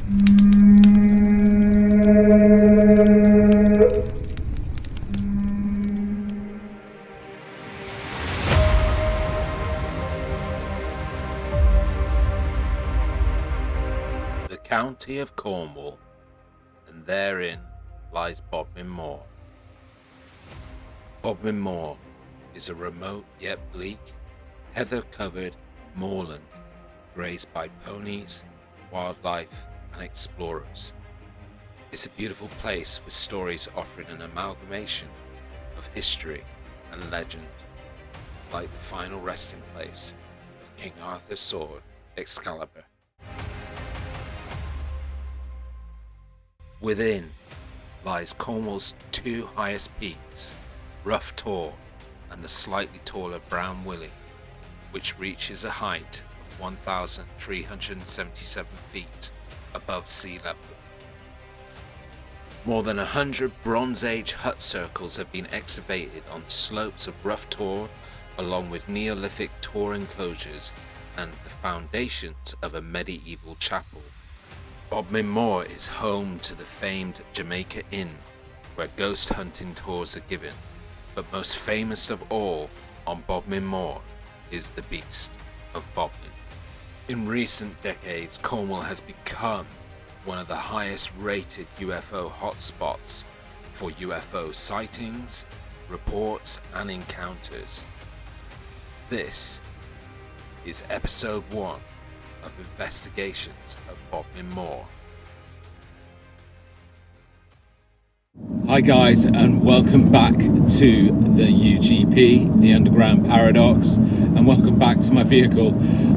The county of Cornwall, and therein lies Bodmin Moor. Bodmin Moor is a remote yet bleak, heather-covered moorland grazed by ponies, wildlife and explorers. It's a beautiful place with stories offering an amalgamation of history and legend, like the final resting place of King Arthur's sword, Excalibur. Within lies Cornwall's two highest peaks, Rough Tor and the slightly taller Brown Willy, which reaches a height of 1,377 feet above sea level. More than 100 Bronze Age hut circles have been excavated on the slopes of Rough Tor, along with Neolithic Tor enclosures and the foundations of a medieval chapel. Bodmin Moor is home to the famed Jamaica Inn, where ghost hunting tours are given, but most famous of all on Bodmin Moor is the Beast of Bodmin. In recent decades, Cornwall has become one of the highest rated UFO hotspots for UFO sightings, reports and encounters. This is episode 1 of Investigations of Bodmin Moor. Hi guys, and welcome back to the UGP, the Underground Paradox, and welcome back to my vehicle.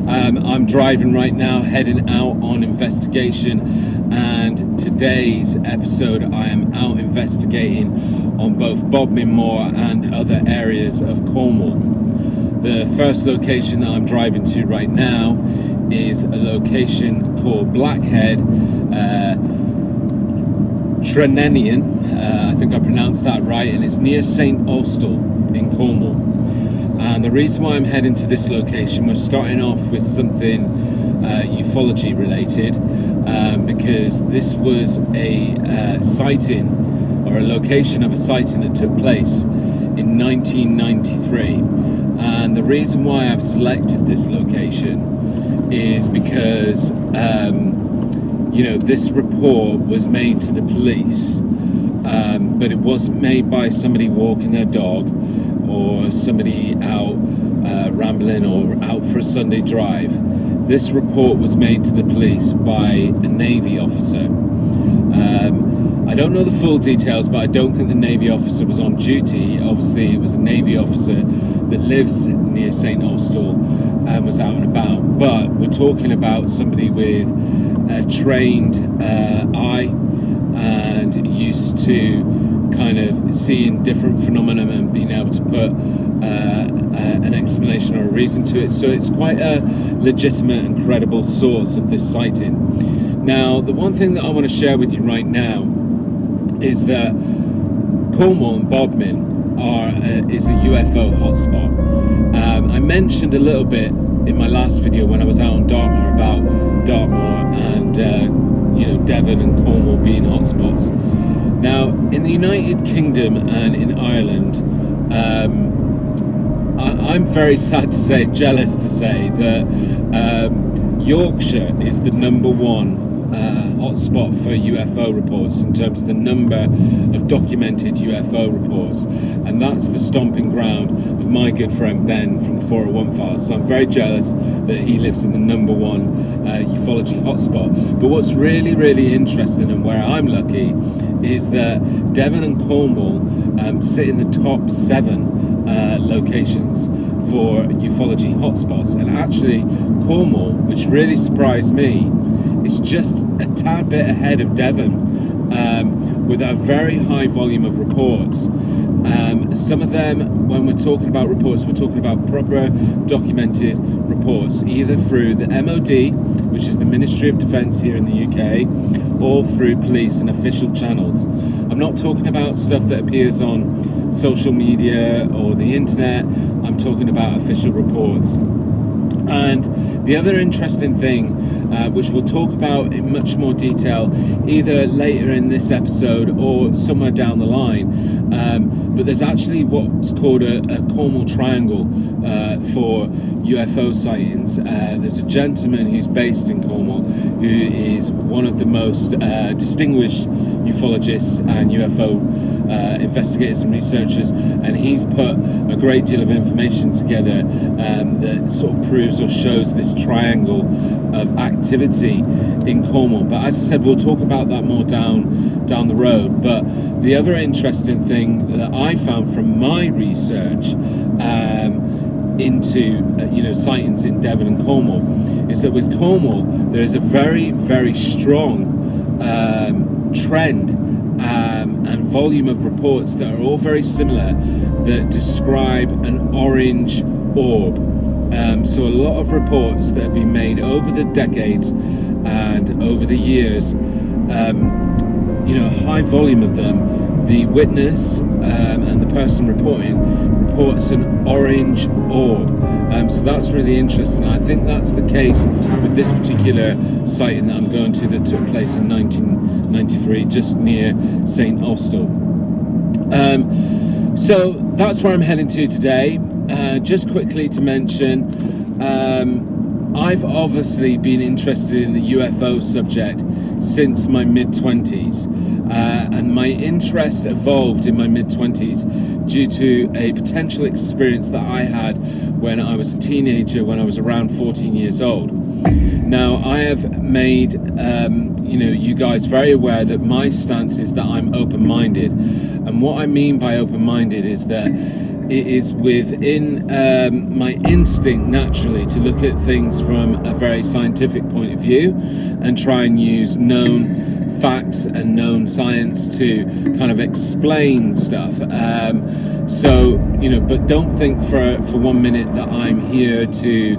I'm driving right now, heading out on investigation, and today's episode I am out investigating on both Bodmin Moor and other areas of Cornwall. The first location that I'm driving to right now is a location called Blackhead Trenenian, I think I pronounced that right, and it's near St Austell in Cornwall. And the reason why I'm heading to this location, we're starting off with something ufology related, because this was a sighting, or a location of a sighting that took place in 1993. And the reason why I've selected this location is because this report was made to the police, but it wasn't made by somebody walking their dog or somebody out rambling or out for a Sunday drive. This report was made to the police by a Navy officer. I don't know the full details, but I don't think the Navy officer was on duty. Obviously, it was a Navy officer that lives near St Austell and was out and about. But we're talking about somebody with a trained eye and used to kind of seeing different phenomena and being able to put an explanation or a reason to it. So it's quite a legitimate and credible source of this sighting. Now, the one thing that I want to share with you right now is that Cornwall and Bodmin is a UFO hotspot. I mentioned a little bit in my last video when I was out on Dartmoor about Dartmoor and Devon and Cornwall being hotspots. Now, in the United Kingdom and in Ireland, I'm very sad to say, jealous to say, that Yorkshire is the number one hotspot for UFO reports in terms of the number of documented UFO reports, and that's the stomping ground of my good friend Ben from the 401 Files. So I'm very jealous that he lives in the number one ufology hotspot. But what's really, really interesting, and where I'm lucky, is that Devon and Cornwall sit in the top 7 locations for ufology hotspots, and actually Cornwall, which really surprised me, is just a tad bit ahead of Devon, with a very high volume of reports. Some of them, when we're talking about reports, we're talking about proper documented reports, either through the MOD, which is the Ministry of Defence here in the UK, or through police and official channels. I'm not talking about stuff that appears on social media or the internet. I'm talking about official reports. And the other interesting thing which we'll talk about in much more detail either later in this episode or somewhere down the line. But there's actually what's called a Cornwall triangle for UFO sightings. There's a gentleman who's based in Cornwall who is one of the most distinguished ufologists and UFO investigators and researchers, and he's put a great deal of information together that sort of proves or shows this triangle of activity in Cornwall. But as I said, we'll talk about that more down the road. But the other interesting thing that I found from my research into sightings in Devon and Cornwall is that with Cornwall there is a very, very strong trend and volume of reports that are all very similar that describe an orange orb. So a lot of reports that have been made over the decades and over the years, a high volume of them, the witness and the person reports an orange orb. So that's really interesting. I think that's the case with this particular sighting that I'm going to that took place in 1993 just near St. Austell. So that's where I'm heading to today. Just quickly to mention, I've obviously been interested in the UFO subject since my mid-20s, and my interest evolved in my mid-20s due to a potential experience that I had when I was a teenager, when I was around 14 years old. Now, I have made you guys very aware that my stance is that I'm open-minded, and what I mean by open-minded is that it is within my instinct naturally to look at things from a very scientific point of view and try and use known facts and known science to kind of explain stuff. But don't think for 1 minute that I'm here to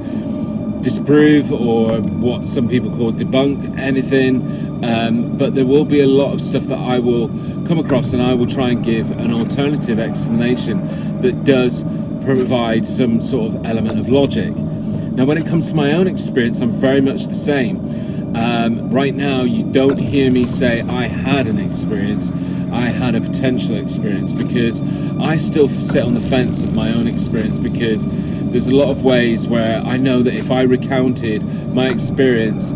disprove or what some people call debunk anything, but there will be a lot of stuff that I will come across and I will try and give an alternative explanation that does provide some sort of element of logic. Now, when it comes to my own experience, I'm very much the same. Right now, you don't hear me say I had an experience, I had a potential experience, because I still sit on the fence of my own experience, because there's a lot of ways where I know that if I recounted my experience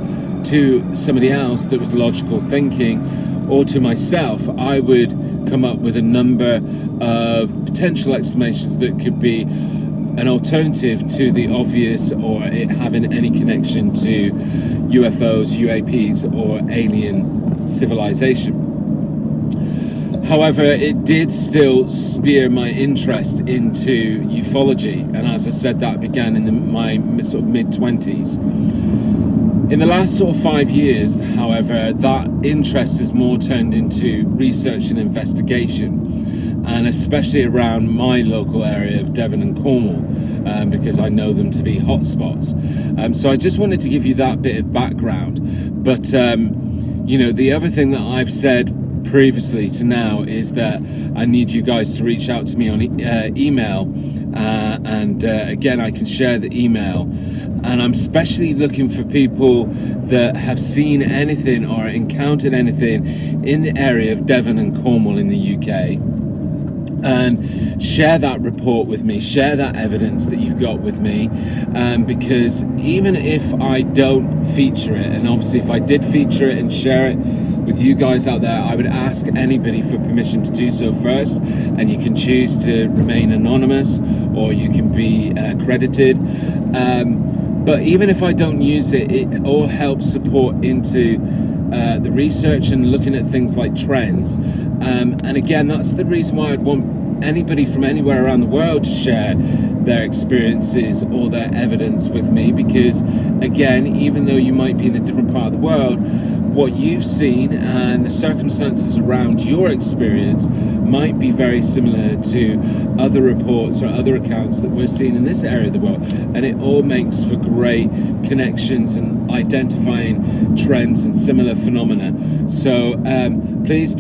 to somebody else that was logical thinking, or to myself, I would come up with a number of potential explanations that could be an alternative to the obvious or it having any connection to UFOs, UAPs, or alien civilization. However, it did still steer my interest into ufology, and as I said, that began in my sort of mid-20s. In the last sort of 5 years, however, that interest has more turned into research and investigation, and especially around my local area of Devon and Cornwall, because I know them to be hotspots. So I just wanted to give you that bit of background. But the other thing that I've said previously to now is that I need you guys to reach out to me on email, and again, I can share the email. And I'm especially looking for people that have seen anything or encountered anything in the area of Devon and Cornwall in the UK, and share that report with me, share that evidence that you've got with me, because even if I don't feature it, and obviously if I did feature it and share it with you guys out there, I would ask anybody for permission to do so first, and you can choose to remain anonymous or you can be credited. But even if I don't use it, it all helps support into the research and looking at things like trends. And again, that's the reason why I'd want anybody from anywhere around the world to share their experiences or their evidence with me, because again, even though you might be in a different part of the world, what you've seen and the circumstances around your experience might be very similar to other reports or other accounts that we're seeing in this area of the world, and it all makes for great connections and identifying trends and similar phenomena. So please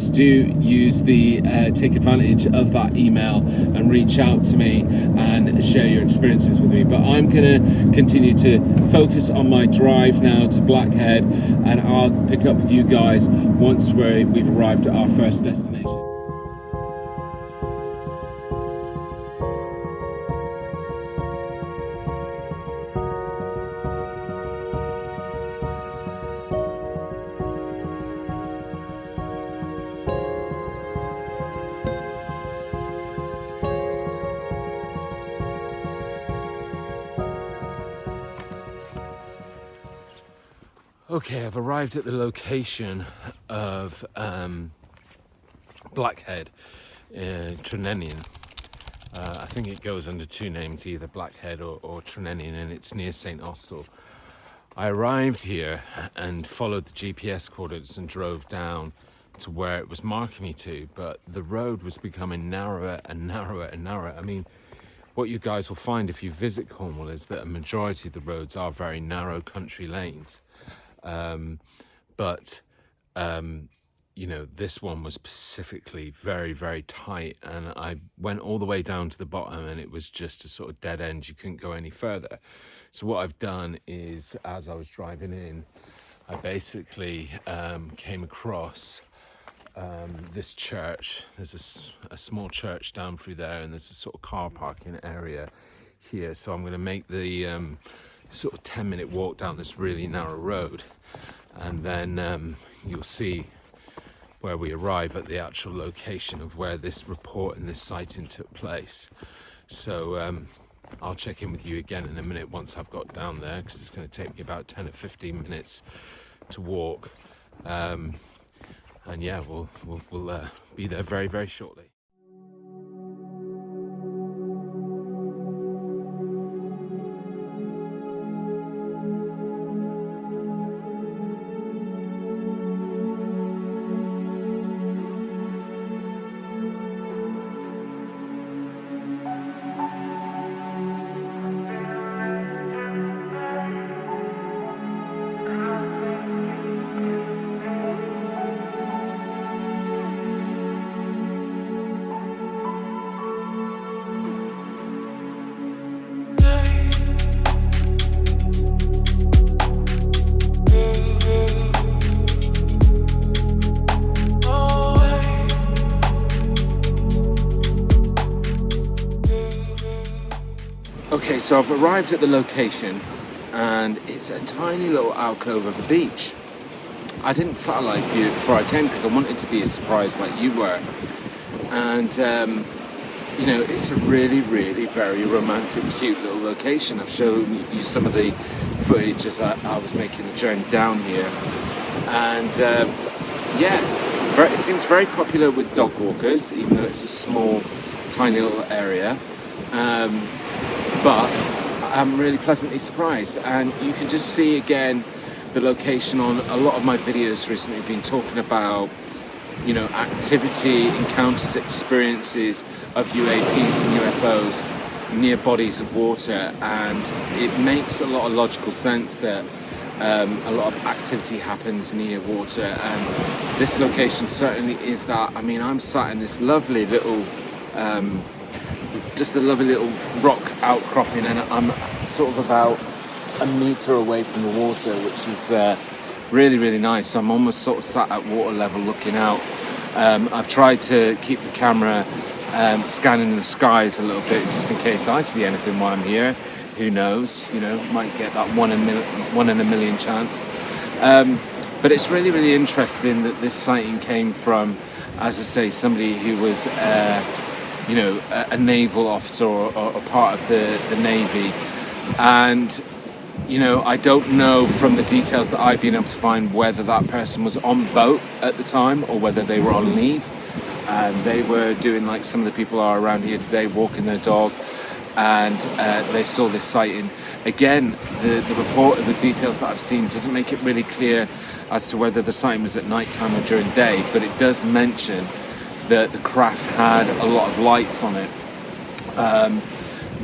do use the take advantage of that email and reach out to me and share your experiences with me. But I'm going to continue to focus on my drive now to Blackhead, and I'll pick up with you guys once we've arrived at our first destination. Okay, I've arrived at the location of Blackhead, Trunenion. I think it goes under two names, either Blackhead or Trunenion, and it's near St. Austell. I arrived here and followed the GPS coordinates and drove down to where it was marking me to, but the road was becoming narrower and narrower and narrower. I mean, what you guys will find if you visit Cornwall is that a majority of the roads are very narrow country lanes. You know, this one was specifically very, very tight, and I went all the way down to the bottom and it was just a sort of dead end. You couldn't go any further. So what I've done is, as I was driving in, I basically came across this church. There's a small church down through there, and there's a sort of car parking area here. So I'm going to make the sort of 10-minute walk down this really narrow road, and then you'll see where we arrive at the actual location of where this report and this sighting took place. So I'll check in with you again in a minute once I've got down there, because it's going to take me about 10 or 15 minutes to walk, and yeah, we'll be there very, very shortly. Okay, so I've arrived at the location, and it's a tiny little alcove of a beach. I didn't satellite view it before I came because I wanted to be as surprised like you were. And you know, it's a really, really very romantic, cute little location. I've shown you some of the footage as I was making the journey down here, and yeah, it seems very popular with dog walkers, even though it's a small, tiny little area. But I'm really pleasantly surprised, and you can just see again the location on a lot of my videos recently. Have been talking about, you know, activity, encounters, experiences of UAPs and UFOs near bodies of water, and it makes a lot of logical sense that a lot of activity happens near water, and this location certainly is that. I mean, I'm sat in this lovely little just a lovely little rock outcropping, and I'm sort of about a metre away from the water, which is really, really nice. So I'm almost sort of sat at water level looking out. I've tried to keep the camera scanning the skies a little bit, just in case I see anything while I'm here. Who knows, you know, might get that one in a million chance. But it's really, really interesting that this sighting came from, as I say, somebody who was you know, a naval officer or part of the Navy. And, you know, I don't know from the details that I've been able to find whether that person was on boat at the time or whether they were on leave. And they were doing like some of the people are around here today, walking their dog, and they saw this sighting. Again, the report of the details that I've seen doesn't make it really clear as to whether the sighting was at night time or during day, but it does mention that the craft had a lot of lights on it.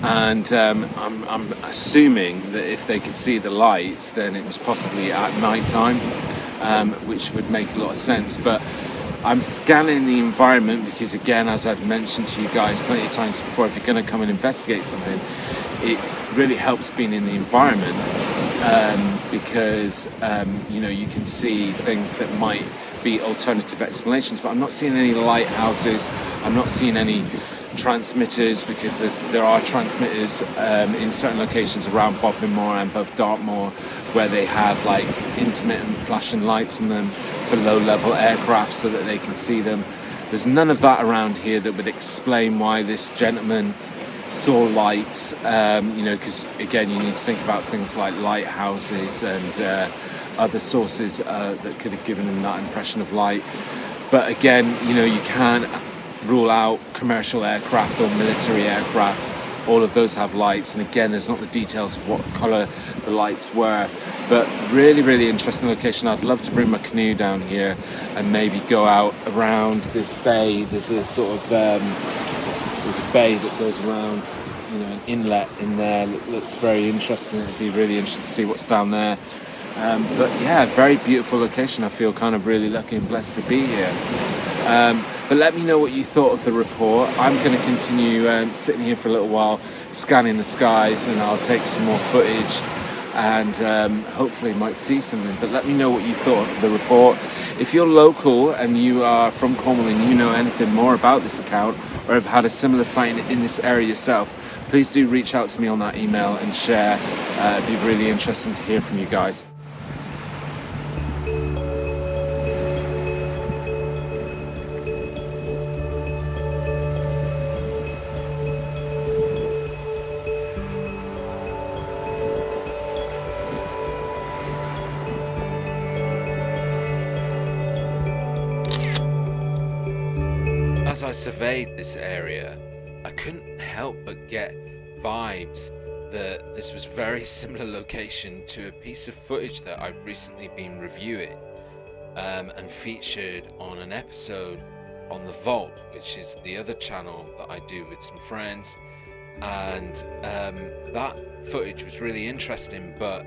I'm assuming that if they could see the lights, then it was possibly at night time, which would make a lot of sense. But I'm scanning the environment because, again, as I've mentioned to you guys plenty of times before, if you're going to come and investigate something, it really helps being in the environment, because you can see things that might be alternative explanations. But I'm not seeing any lighthouses, I'm not seeing any transmitters, because there are transmitters in certain locations around Bodmin Moor and above Dartmoor, where they have like intermittent flashing lights on them for low-level aircraft so that they can see them. There's none of that around here that would explain why this gentleman saw lights, because again, you need to think about things like lighthouses and other sources that could have given him that impression of light. But again, you can't rule out commercial aircraft or military aircraft. All of those have lights, and again, there's not the details of what colour the lights were. But really, really interesting location. I'd love to bring my canoe down here and maybe go out around this bay. There's a sort of there's a bay that goes around, an inlet in there that looks very interesting. It'd be really interesting to see what's down there. But yeah, very beautiful location. I feel kind of really lucky and blessed to be here. But let me know what you thought of the report. I'm going to continue sitting here for a little while, scanning the skies, and I'll take some more footage and hopefully might see something. But let me know what you thought of the report. If you're local and you are from Cornwall and you know anything more about this account, or have had a similar sighting in this area yourself, please do reach out to me on that email and share. It'd be really interesting to hear from you guys. As I surveyed this area, I couldn't help but get vibes that this was very similar location to a piece of footage that I've recently been reviewing and featured on an episode on The Vault, which is the other channel that I do with some friends. And that footage was really interesting, but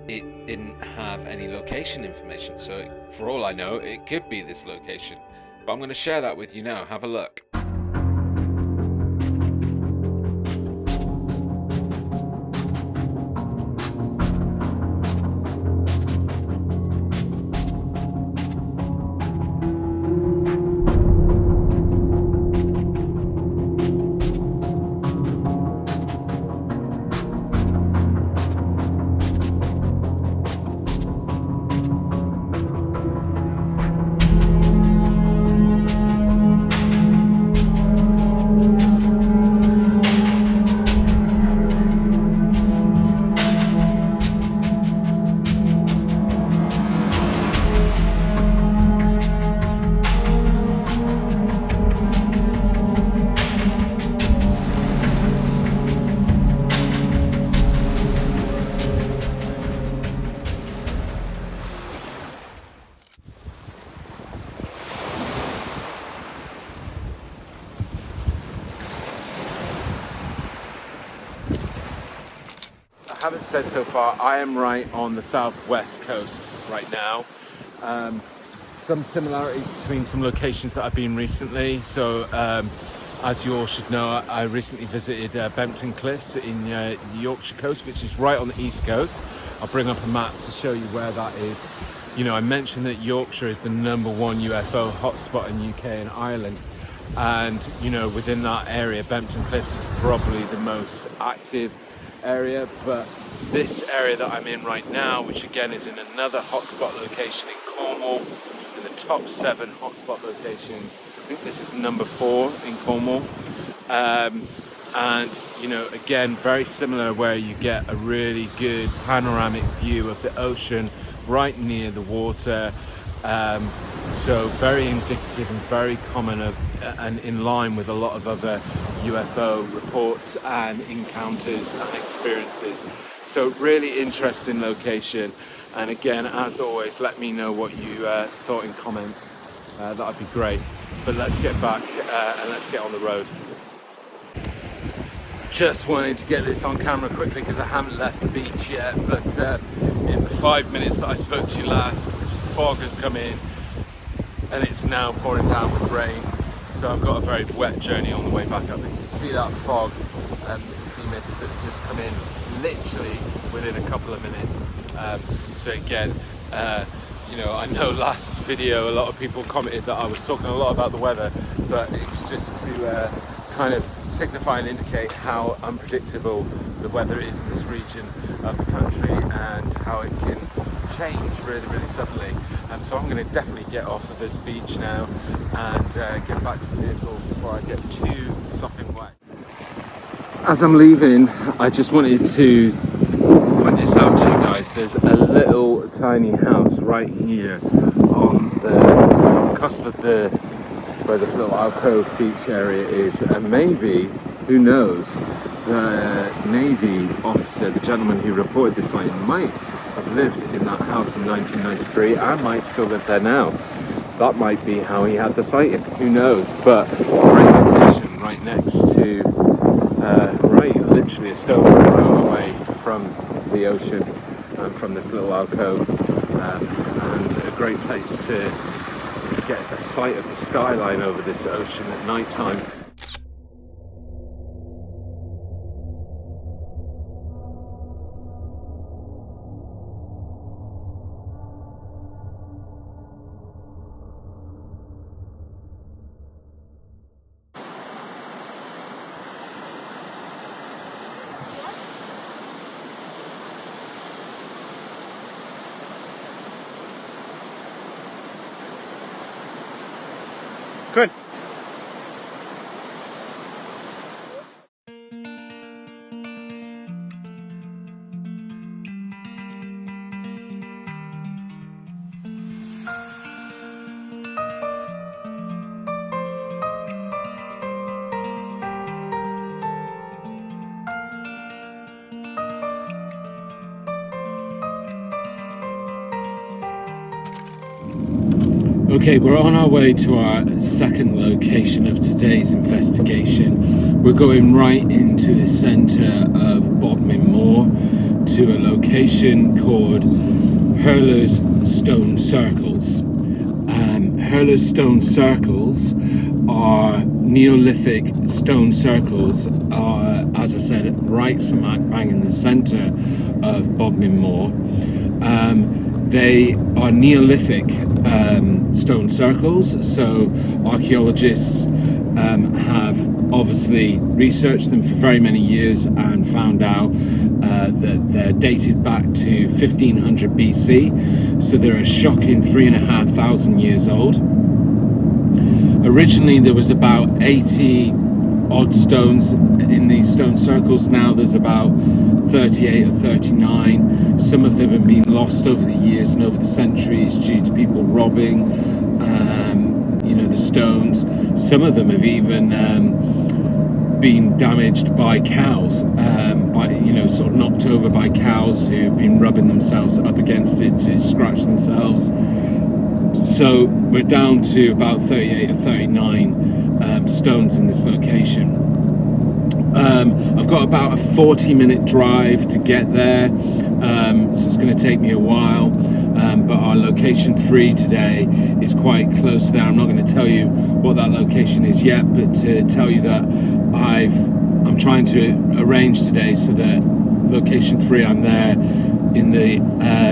it didn't have any location information. So for all I know, it could be this location. But I'm going to share that with you now. Have a look. I haven't said so far, I am right on the southwest coast right now. Some similarities between some locations that I've been recently. So as you all should know, I recently visited Bempton Cliffs in the Yorkshire coast, which is right on the east coast. I'll bring up a map to show you where that is. I mentioned that Yorkshire is the #1 UFO hotspot in UK and Ireland. And within that area, Bempton Cliffs is probably the most active area. But this area that I'm in right now, which again is in another hotspot location in Cornwall, in the top 7 hotspot locations, I think this is number 4 in Cornwall. And again, very similar, where you get a really good panoramic view of the ocean right near the water. So very indicative and very common and in line with a lot of other UFO reports and encounters and experiences. So really interesting location. And again, as always, let me know what you thought in comments. that'd be great. But let's get back and let's get on the road. Just wanted to get this on camera quickly because I haven't left the beach yet, but in the 5 minutes that I spoke to you last, this fog has come in and it's now pouring down with rain, so I've got a very wet journey on the way back up. You can see that fog and sea mist that's just come in literally within a couple of minutes. So again, you know, I know last video a lot of people commented that I was talking a lot about the weather, but it's just to kind of signify and indicate how unpredictable the weather is in this region of the country and how it can change really, really suddenly. So I'm going to definitely get off of this beach now and get back to the vehicle before I get too sopping wet. As I'm leaving, I just wanted to point this out to you guys. There's a little tiny house right here on the cusp of where this little alcove beach area is, and maybe, who knows, the Navy officer, the gentleman who reported this sighting, might have lived in that house in 1993 and might still live there now. That might be how he had the sighting, who knows. But great location, right next to right literally a stone's throw away from the ocean and from this little alcove, and a great place to get a sight of the skyline over this ocean at night time. Good. Okay, we're on our way to our second location of today's investigation. We're going right into the centre of Bodmin Moor to a location called Hurler's Stone Circles. Hurler's Stone Circles are Neolithic stone circles, as I said, right smack bang in the centre of Bodmin Moor. They are Neolithic stone circles, so archaeologists have obviously researched them for very many years and found out that they're dated back to 1500 BC, so they're a shocking 3,500 years old. Originally there was about 80 odd stones in these stone circles. Now there's about 38 or 39. Some of them have been lost over the years and over the centuries due to people robbing you know, the stones. Some of them have even been damaged by cows, you know, sort of knocked over by cows who've been rubbing themselves up against it to scratch themselves. So we're down to about 38 or 39 stones in this location. I've got about a 40-minute drive to get there, so it's going to take me a while, but our location 3 today is quite close there. I'm not going to tell you what that location is yet, but to tell you that I'm trying to arrange today so that location 3, I'm there in the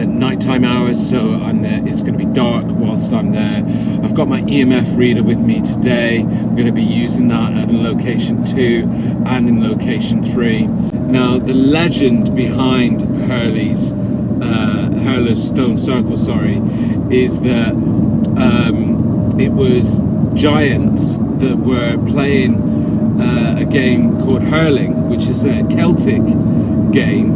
nighttime hours, so I'm there, it's going to be dark whilst I'm there. I've got my EMF reader with me today. I'm going to be using that at location 2 and in location 3. Now the legend behind Hurler's Stone Circle, is that it was giants that were playing a game called hurling, which is a Celtic game,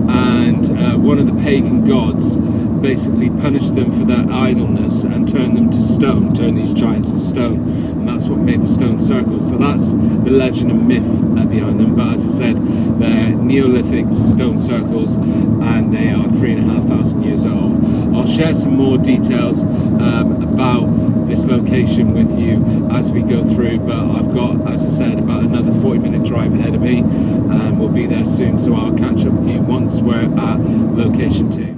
and one of the pagan gods basically punished them for their idleness and turned them to stone, turned these giants to stone, and that's what made the stone circles. So that's the legend and myth behind them. But as I said, they're Neolithic stone circles and they are 3,500 years old. I'll share some more details about this location with you as we go through, but I've got, as I said, about another 40-minute drive ahead of me, and we'll be there soon, so I'll catch up with you once we're at location 2.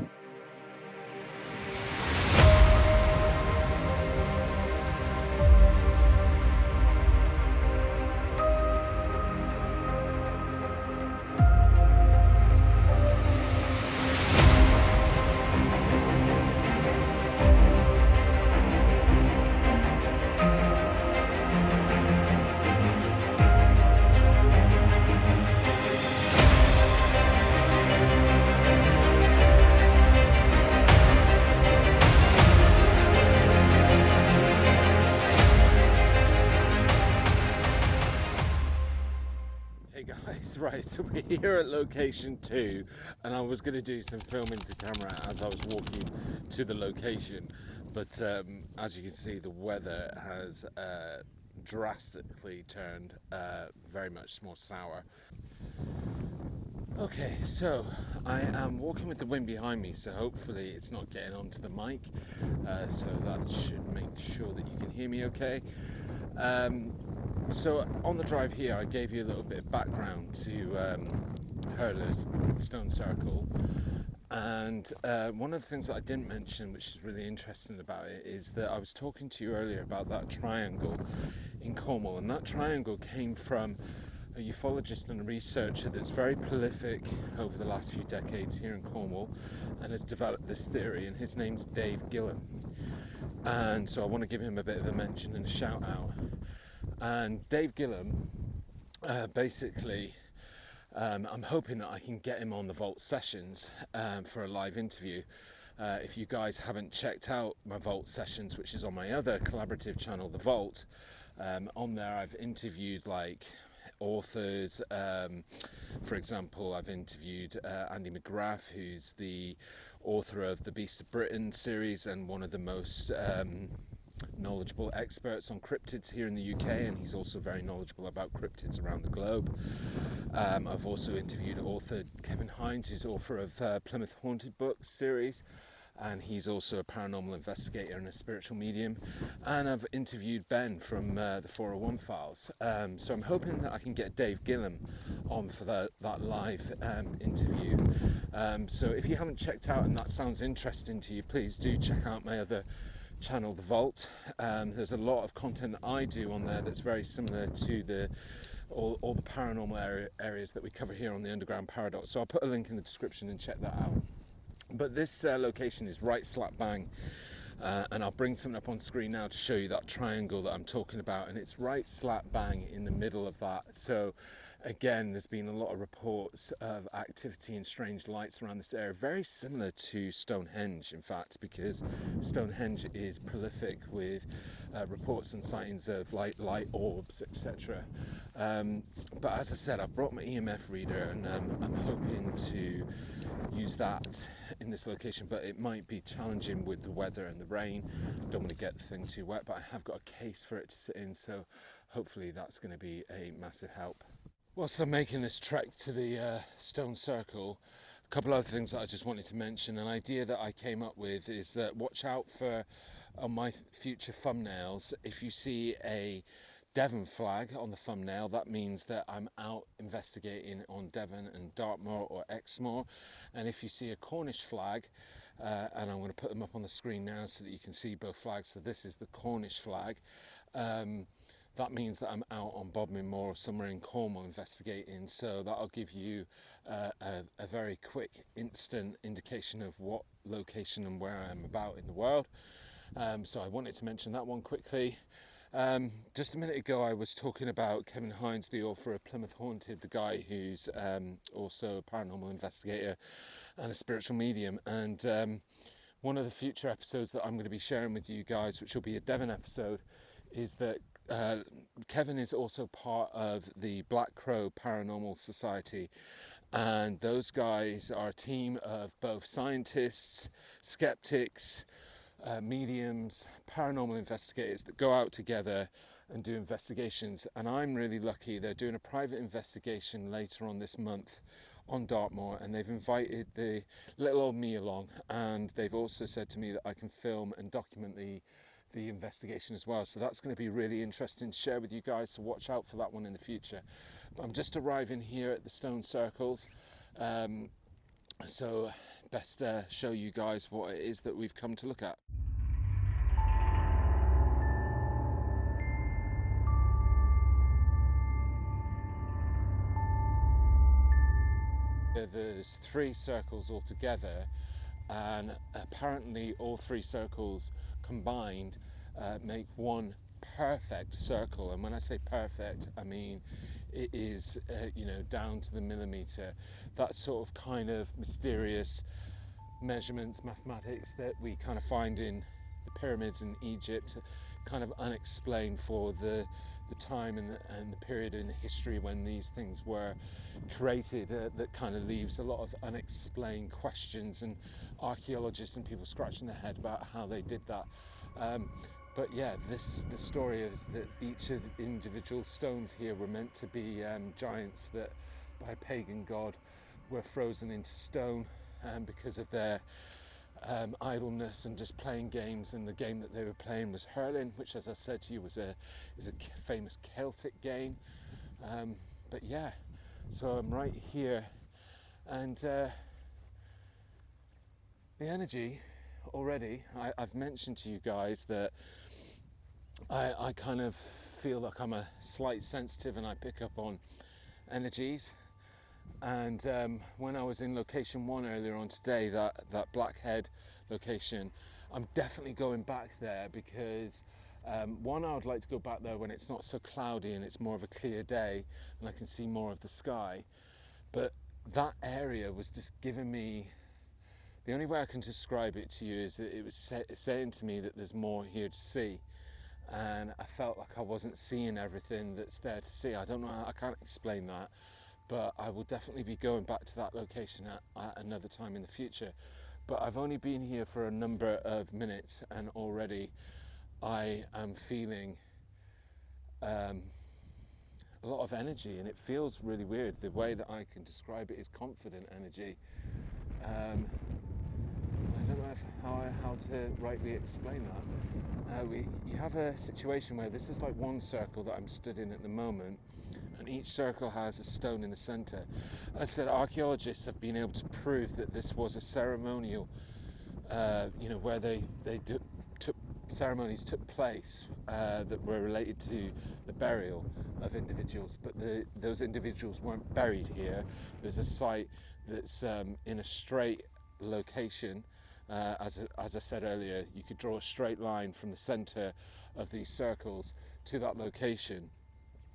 Hey guys, right, so we're here at location 2, and I was going to do some filming to camera as I was walking to the location, but as you can see, the weather has drastically turned very much more sour. Okay, so I am walking with the wind behind me, so hopefully it's not getting onto the mic, so that should make sure that you can hear me okay. So on the drive here, I gave you a little bit of background to Hurler's Stone Circle, and one of the things that I didn't mention, which is really interesting about it, is that I was talking to you earlier about that triangle in Cornwall, and that triangle came from a ufologist and a researcher that's very prolific over the last few decades here in Cornwall, and has developed this theory, and his name's Dave Gillam. And so I want to give him a bit of a mention and a shout out. And Dave Gillam, basically, I'm hoping that I can get him on the Vault sessions for a live interview. If you guys haven't checked out my Vault sessions, which is on my other collaborative channel, The Vault, on there I've interviewed like authors. For example, I've interviewed Andy McGrath, who's the author of the Beast of Britain series and one of the most knowledgeable experts on cryptids here in the UK, and he's also very knowledgeable about cryptids around the globe. I've also interviewed author Kevin Hines, who's author of Plymouth Haunted Books series, and he's also a paranormal investigator and a spiritual medium. And I've interviewed Ben from the 401 Files. So I'm hoping that I can get Dave Gillam on for that live interview. So if you haven't checked out and that sounds interesting to you, please do check out my other channel, The Vault. There's a lot of content that I do on there that's very similar to all the paranormal areas that we cover here on the Underground Paradox. So I'll put a link in the description and check that out. But this location is right slap bang, and I'll bring something up on screen now to show you that triangle that I'm talking about, and it's right slap bang in the middle of that. So again, there's been a lot of reports of activity and strange lights around this area, very similar to Stonehenge, in fact, because Stonehenge is prolific with reports and sightings of light orbs, etc. But as I said, I've brought my EMF reader, and I'm hoping to use that in this location, but it might be challenging with the weather and the rain. Don't want to get the thing too wet, but I have got a case for it to sit in, so hopefully that's going to be a massive help. Whilst I'm making this trek to the Stone Circle, a couple other things that I just wanted to mention. An idea that I came up with is that watch out for, on my future thumbnails, if you see a Devon flag on the thumbnail, that means that I'm out investigating on Devon and Dartmoor or Exmoor. And if you see a Cornish flag, and I'm going to put them up on the screen now so that you can see both flags, so this is the Cornish flag, that means that I'm out on Bodmin Moor or somewhere in Cornwall investigating, so that'll give you a very quick, instant indication of what location and where I am about in the world. So I wanted to mention that one quickly. Just a minute ago I was talking about Kevin Hines, the author of Plymouth Haunted, the guy who's also a paranormal investigator and a spiritual medium, and one of the future episodes that I'm going to be sharing with you guys, which will be a Devon episode, is that Kevin is also part of the Black Crow Paranormal Society, and those guys are a team of both scientists, skeptics, mediums, paranormal investigators that go out together and do investigations. And I'm really lucky, they're doing a private investigation later on this month on Dartmoor, and they've invited the little old me along, and they've also said to me that I can film and document the the investigation as well. So that's going to be really interesting to share with you guys, so watch out for that one in the future. But I'm just arriving here at the stone circles, so best show you guys what it is that we've come to look at. There's 3 circles altogether, and apparently all 3 circles combined make one perfect circle. And when I say perfect, I mean it is down to the millimeter. That sort of kind of mysterious measurements, mathematics that we kind of find in the pyramids in Egypt, kind of unexplained for the time and the period in history when these things were created, that kind of leaves a lot of unexplained questions, and archaeologists and people scratching their head about how they did that. But yeah, the story is that each of the individual stones here were meant to be giants that by a pagan god were frozen into stone because of their idleness and just playing games. And the game that they were playing was hurling, which, as I said to you, is a famous Celtic game. But yeah, so I'm right here, and the energy already, I've mentioned to you guys that I kind of feel like I'm a slight sensitive and I pick up on energies. And when I was in location 1 earlier on today, that Blackhead location, I'm definitely going back there because one, I would like to go back there when it's not so cloudy and it's more of a clear day and I can see more of the sky. But that area was just giving me, the only way I can describe it to you is that it was saying to me that there's more here to see. And I felt like I wasn't seeing everything that's there to see. I don't know, I can't explain that. But I will definitely be going back to that location at another time in the future. But I've only been here for a number of minutes and already I am feeling a lot of energy, and it feels really weird. The way that I can describe it is confident energy. I don't know how to rightly explain that. You have a situation where this is like one circle that I'm stood in at the moment, and each circle has a stone in the centre. As I said, archaeologists have been able to prove that this was a ceremonial, where ceremonies took place that were related to the burial of individuals, but those individuals weren't buried here. There's a site that's in a straight location. As I said earlier, you could draw a straight line from the centre of these circles to that location,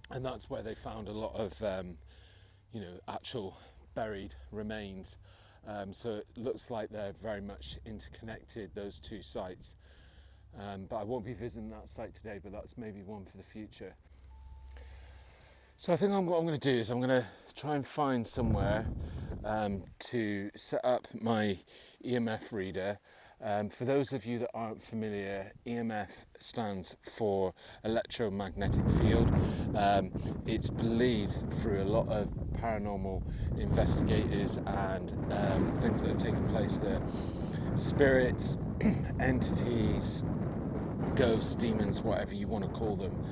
and that's where they found a lot of actual buried remains. So it looks like they're very much interconnected, those 2 sites. But I won't be visiting that site today, but that's maybe one for the future. So I think what I'm going to do is I'm going to try and find somewhere to set up my EMF reader. For those of you that aren't familiar, EMF stands for electromagnetic field. It's believed through a lot of paranormal investigators and things that have taken place that spirits, entities, ghosts, demons, whatever you want to call them,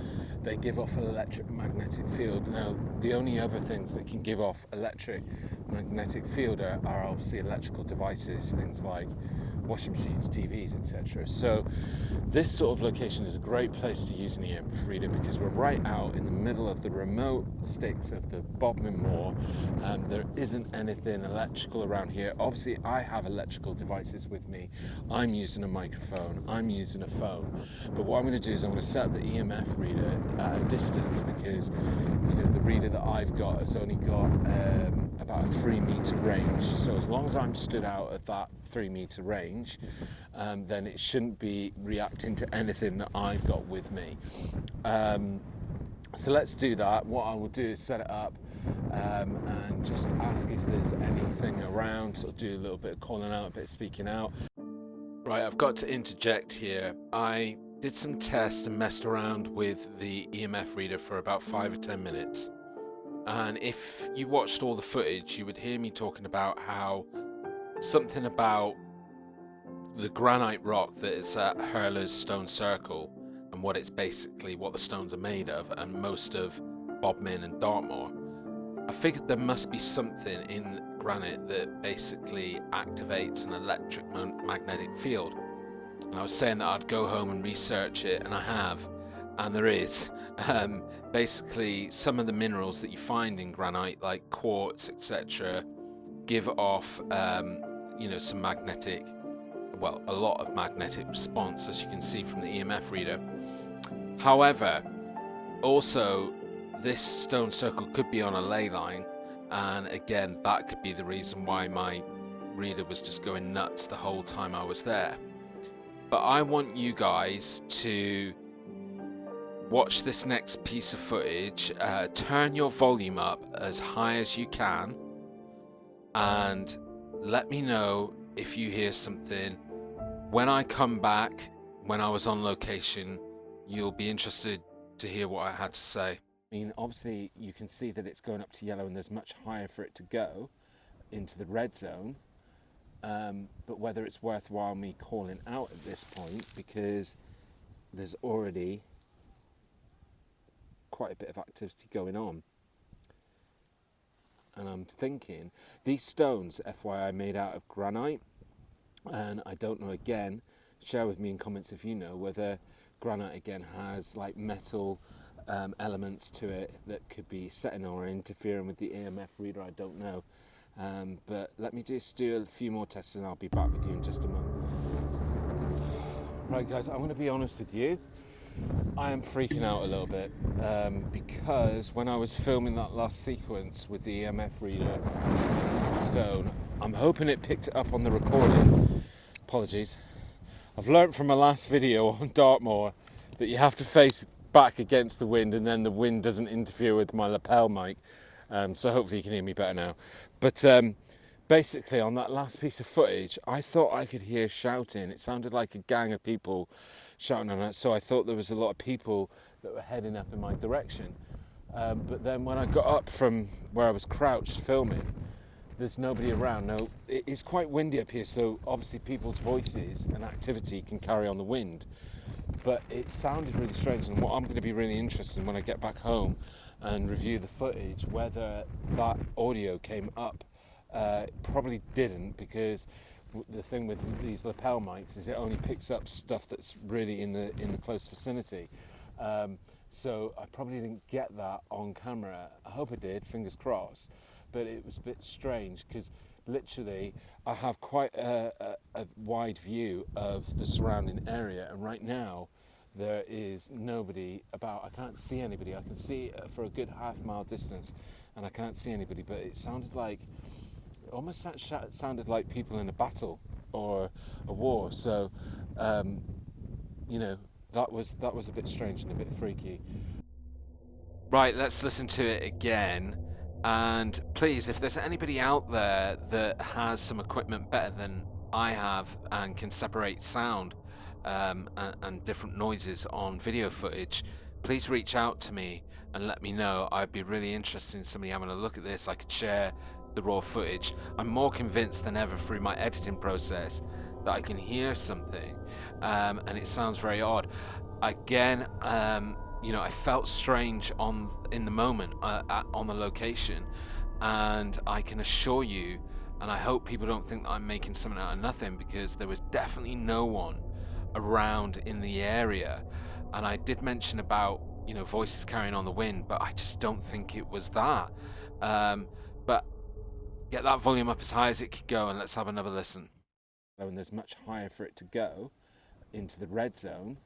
they give off an electromagnetic field. Now, the only other things that can give off electromagnetic field are obviously electrical devices, things like washing machines, TVs, etc. So this sort of location is a great place to use an EMF reader because we're right out in the middle of the remote sticks of the Bodmin Moor. There isn't anything electrical around here. Obviously, I have electrical devices with me. I'm using a microphone, I'm using a phone. But what I'm going to do is I'm going to set up the EMF reader at a distance because the reader that I've got has only got about a 3-meter range. So as long as I'm stood out at that 3-meter range, then it shouldn't be reacting to anything that I've got with me. So let's do that. What I will do is set it up and just ask if there's anything around, sort of do a little bit of calling out, a bit of speaking out. Right, I've got to interject here. I did some tests and messed around with the EMF reader for about 5 or 10 minutes. And if you watched all the footage, you would hear me talking about how something about the granite rock that is at Hurler's Stone Circle and what the stones are made of, and most of Bodmin and Dartmoor, I figured there must be something in granite that basically activates an electric magnetic field. And I was saying that I'd go home and research it, and I have, and there is. Basically, some of the minerals that you find in granite, like quartz, etc., give off, some magnetic, a lot of magnetic response, as you can see from the EMF reader. However, also, this stone circle could be on a ley line, and again, that could be the reason why my reader was just going nuts the whole time I was there. But I want you guys to watch this next piece of footage, turn your volume up as high as you can, and let me know if you hear something. When I come back, when I was on location, you'll be interested to hear what I had to say. I mean, obviously you can see that it's going up to yellow and there's much higher for it to go into the red zone. But whether it's worthwhile me calling out at this point, because there's already quite a bit of activity going on. And I'm thinking, these stones, FYI, made out of granite, and I don't know, again, share with me in comments if you know whether granite again has like metal elements to it that could be setting or interfering with the EMF reader. I don't know. But let me just do a few more tests and I'll be back with you in just a moment. Right guys, I'm going to be honest with you. I am freaking out a little bit because when I was filming that last sequence with the EMF reader stone, I'm hoping it picked it up on the recording. Apologies. I've learnt from my last video on Dartmoor that you have to face back against the wind and then the wind doesn't interfere with my lapel mic. So hopefully you can hear me better now. But basically on that last piece of footage, I thought I could hear shouting. It sounded like a gang of people shouting on it. So I thought there was a lot of people that were heading up in my direction. But then when I got up from where I was crouched filming, there's nobody around. Now, it's quite windy up here, so obviously people's voices and activity can carry on the wind. But it sounded really strange, and what I'm going to be really interested in when I get back home and review the footage, whether that audio came up. Probably didn't, because the thing with these lapel mics is it only picks up stuff that's really in the close vicinity. So I probably didn't get that on camera. I hope I did, fingers crossed. But it was a bit strange because literally I have quite a wide view of the surrounding area, and right now there is nobody about. I can't see anybody. I can see for a good half-mile distance and I can't see anybody, but it sounded like, it almost sounded like people in a battle or a war. So that was a bit strange and a bit freaky. Right, let's listen to it again. And please, if there's anybody out there that has some equipment better than I have and can separate sound and different noises on video footage, please reach out to me and let me know. I'd be really interested in somebody having a look at this. I could share the raw footage. I'm more convinced than ever through my editing process that I can hear something, and it sounds very odd. Again, I felt strange in the moment on the location, and I can assure you, and I hope people don't think that I'm making something out of nothing, because there was definitely no one around in the area. And I did mention about voices carrying on the wind, but I just don't think it was that. But get that volume up as high as it could go, and let's have another listen. And there's much higher for it to go into the red zone.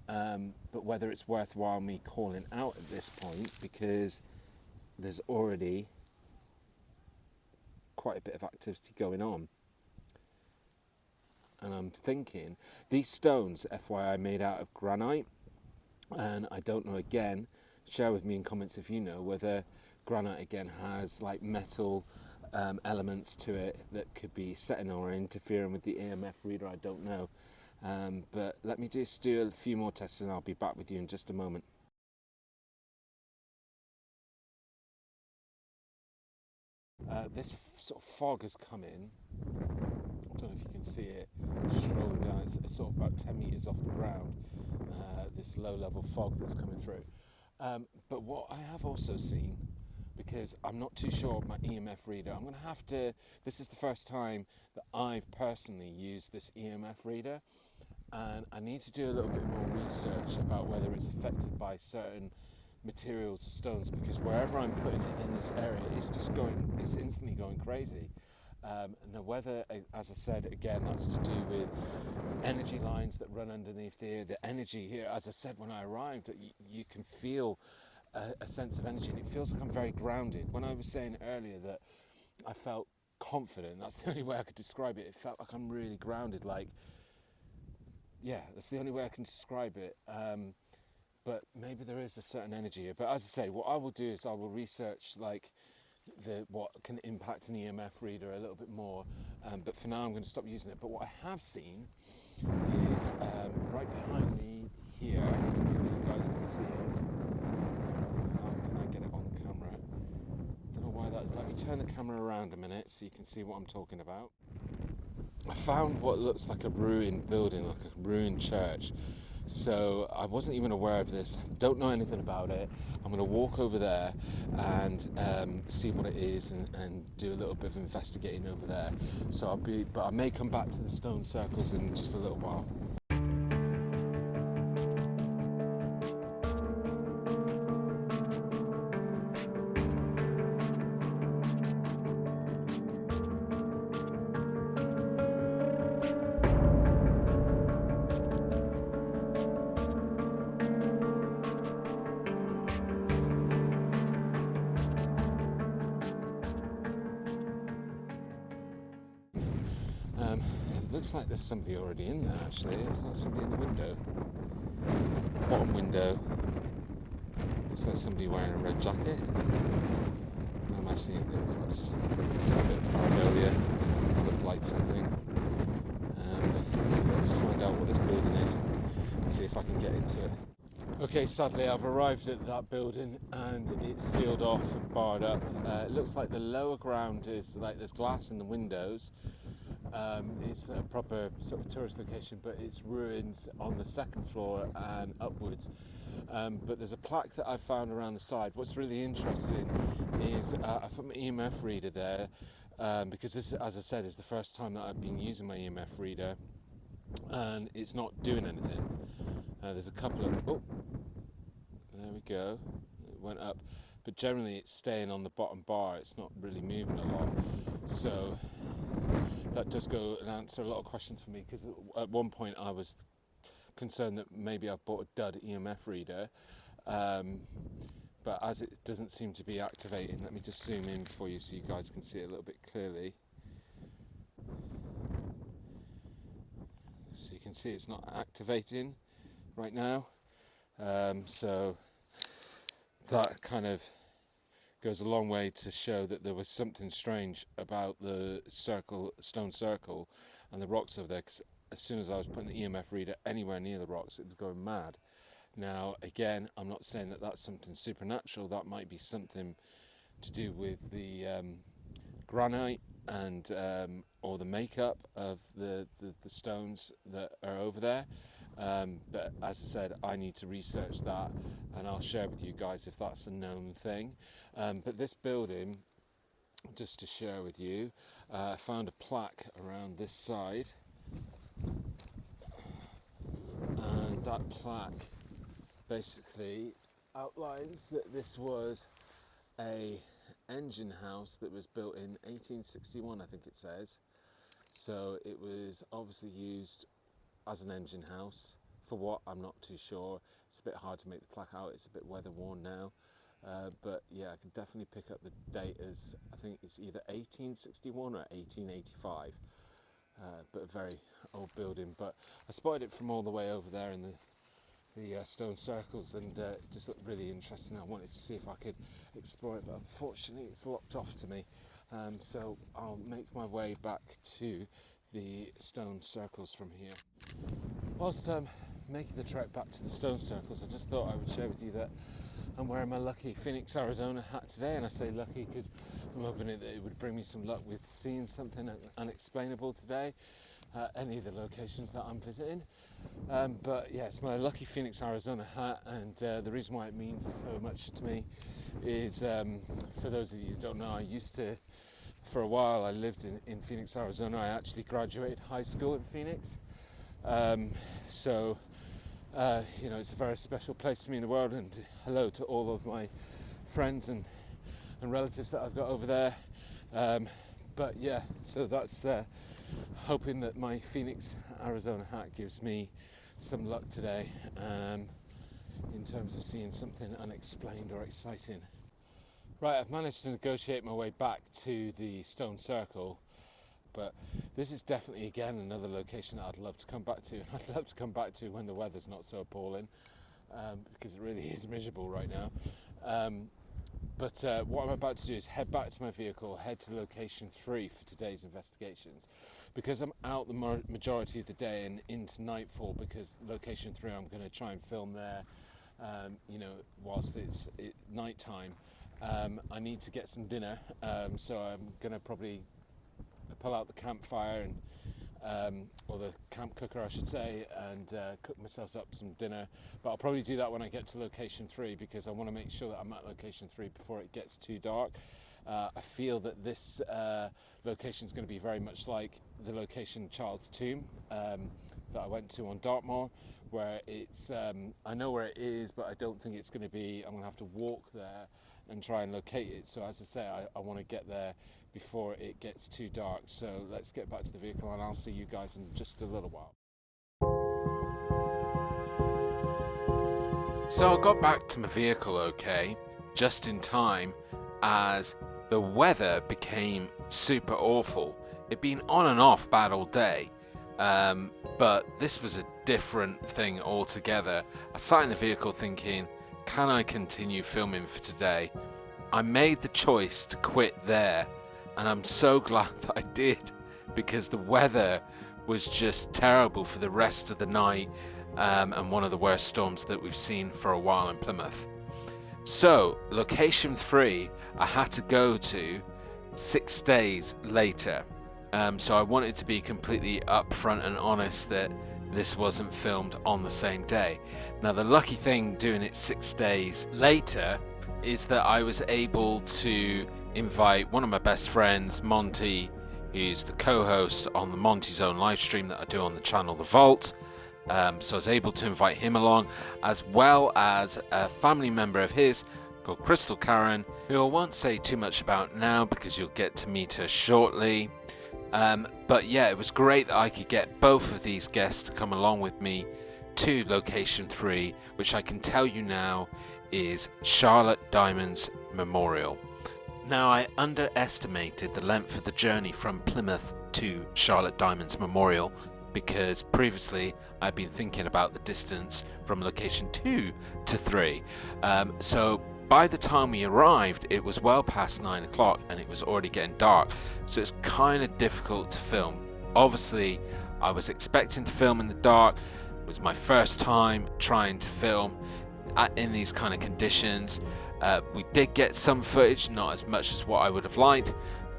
But whether it's worthwhile me calling out at this point, because there's already quite a bit of activity going on. And I'm thinking, these stones, FYI, made out of granite, and I don't know, again, share with me in comments if you know whether granite again has like metal elements to it that could be setting or interfering with the EMF reader. I don't know. But let me just do a few more tests and I'll be back with you in just a moment. This sort of fog has come in, don't know if you can see it, strolling down. It's sort of about 10 metres off the ground, this low-level fog that's coming through. But what I have also seen, because I'm not too sure of my EMF reader, I'm going to have to, this is the first time that I've personally used this EMF reader, and I need to do a little bit more research about whether it's affected by certain materials or stones, because wherever I'm putting it in this area, it's instantly going crazy. Now whether, as I said again, that's to do with energy lines that run underneath the energy here. As I said, when I arrived, you can feel a sense of energy, and it feels like I'm very grounded. When I was saying earlier that I felt confident, that's the only way I could describe it. It felt like I'm really grounded, like, yeah, that's the only way I can describe it. But maybe there is a certain energy here. But as I say, what I will do is I will research like what can impact an EMF reader a little bit more. But for now, I'm going to stop using it. But what I have seen is right behind me here. I don't know if you guys can see it. How can I get it on camera? Don't know why that is. Let me turn the camera around a minute so you can see what I'm talking about. I found what looks like a ruined building, like a ruined church. So I wasn't even aware of this, don't know anything about it. I'm going to walk over there and see what it is and do a little bit of investigating over there. So but I may come back to the stone circles in just a little while. It looks like there's somebody already in there actually. Is that somebody in the window? Bottom window. Looks like somebody wearing a red jacket. Or am I seeing things? That's just a bit of paranoia. Look like something. Let's find out what this building is and see if I can get into it. Okay, sadly I've arrived at that building and it's sealed off and barred up. It looks like the lower ground is like there's glass in the windows. It's a proper sort of tourist location, but it's ruins on the second floor and upwards. But there's a plaque that I found around the side. What's really interesting is I put my EMF reader there because this, as I said, is the first time that I've been using my EMF reader, and it's not doing anything. There's a couple of there we go, it went up, but generally it's staying on the bottom bar. It's not really moving a lot. So that does go and answer a lot of questions for me, because at one point I was concerned that maybe I've bought a dud EMF reader, but as it doesn't seem to be activating, let me just zoom in for you so you guys can see it a little bit clearly. So you can see it's not activating right now, so that kind of goes a long way to show that there was something strange about the stone circle and the rocks over there, because as soon as I was putting the EMF reader anywhere near the rocks, it was going mad. Now again, I'm not saying that that's something supernatural. That might be something to do with the granite and or the makeup of the stones that are over there, but as I said, I need to research that and I'll share with you guys if that's a known thing. But this building, just to share with you, I found a plaque around this side, and that plaque basically outlines that this was a engine house that was built in 1861, I think it says. So it was obviously used as an engine house. For what, I'm not too sure. It's a bit hard to make the plaque out. It's a bit weather worn now. But yeah, I can definitely pick up the date as, I think it's either 1861 or 1885. But a very old building. But I spotted it from all the way over there in the stone circles, and it just looked really interesting. I wanted to see if I could explore it, but unfortunately it's locked off to me. So I'll make my way back to the stone circles from here. Whilst making the trek back to the stone circles, I just thought I would share with you that I'm wearing my lucky Phoenix, Arizona hat today, and I say lucky because I'm hoping that it would bring me some luck with seeing something unexplainable today, any of the locations that I'm visiting. But yeah, it's my lucky Phoenix, Arizona hat, and the reason why it means so much to me is, for those of you who don't know, for a while I lived in Phoenix, Arizona. I actually graduated high school in Phoenix. It's a very special place to me in the world, and hello to all of my friends and relatives that I've got over there. But yeah, so that's hoping that my Phoenix, Arizona hat gives me some luck today in terms of seeing something unexplained or exciting. Right, I've managed to negotiate my way back to the stone circle, but this is definitely, again, another location that I'd love to come back to. I'd love to come back to when the weather's not so appalling, because it really is miserable right now. But what I'm about to do is head back to my vehicle, head to location 3 for today's investigations. Because I'm out the majority of the day and into nightfall, because location 3 I'm going to try and film there, whilst it's nighttime. I need to get some dinner, so I'm going to probably pull out the campfire or the camp cooker, I should say, and cook myself up some dinner. But I'll probably do that when I get to location 3, because I want to make sure that I'm at location 3 before it gets too dark. I feel that this location is going to be very much like the location Child's Tomb that I went to on Dartmoor, where it's I know where it is, but I don't think it's going to be. I'm going to have to walk there and try and locate it. So as I say, I want to get there before it gets too dark. So let's get back to the vehicle, and I'll see you guys in just a little while. So I got back to my vehicle okay, just in time, as the weather became super awful. It'd been on and off bad all day, but this was a different thing altogether. I sat in the vehicle thinking, can I continue filming for today? I made the choice to quit there, and I'm so glad that I did, because the weather was just terrible for the rest of the night, and one of the worst storms that we've seen for a while in Plymouth. So location 3 I had to go to 6 days later, so I wanted to be completely upfront and honest that this wasn't filmed on the same day. Now, the lucky thing doing it 6 days later is that I was able to invite one of my best friends, Monty, who's the co-host on the Monty Zone live stream that I do on the channel The Vault. So I was able to invite him along, as well as a family member of his called Crystal Karen, who I won't say too much about now because you'll get to meet her shortly. But yeah, it was great that I could get both of these guests to come along with me to location 3, which I can tell you now is Charlotte Dymond's Memorial. Now, I underestimated the length of the journey from Plymouth to Charlotte Dymond's Memorial, because previously I'd been thinking about the distance from location 2 to 3. So by the time we arrived, it was well past 9 o'clock and it was already getting dark, so it's kind of difficult to film. Obviously, I was expecting to film in the dark. It was my first time trying to film in these kind of conditions. We did get some footage, not as much as what I would have liked,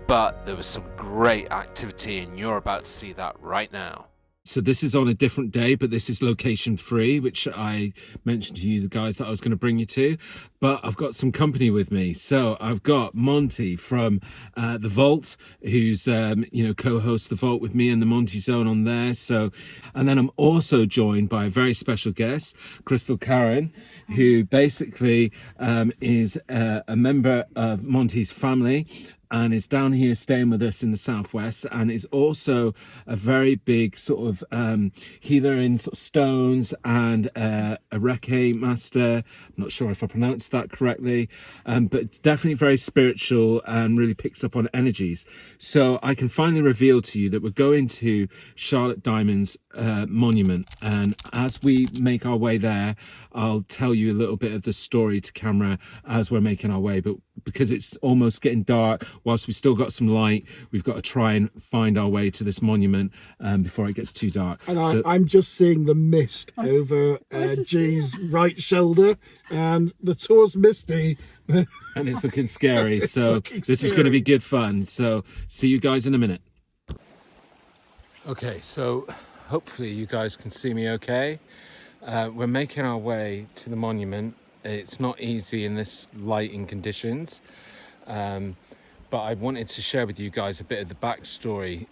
but there was some great activity, and you're about to see that right now. So this is on a different day, but this is location 3, which I mentioned to you, the guys that I was going to bring you to. But I've got some company with me. So I've got Monty from The Vault, who's co-hosts The Vault with me and the Monty Zone on there. So, and then I'm also joined by a very special guest, Crystal Karen, who basically is a member of Monty's family, and is down here staying with us in the southwest, and is also a very big sort of healer in sort of stones, and a Reiki master. I'm not sure if I pronounced that correctly, but it's definitely very spiritual and really picks up on energies. So I can finally reveal to you that we're going to Charlotte Dymond's monument, and as we make our way there, I'll tell you a little bit of the story to camera as we're making our way. But because it's almost getting dark. Whilst we still got some light, we've got to try and find our way to this monument before it gets too dark. And I'm just seeing the mist over G's right shoulder, and the tour's misty. And it's looking scary. This is going to be good fun. So see you guys in a minute. Okay, so hopefully you guys can see me okay. We're making our way to the monument. It's not easy in this lighting conditions, but I wanted to share with you guys a bit of the backstory.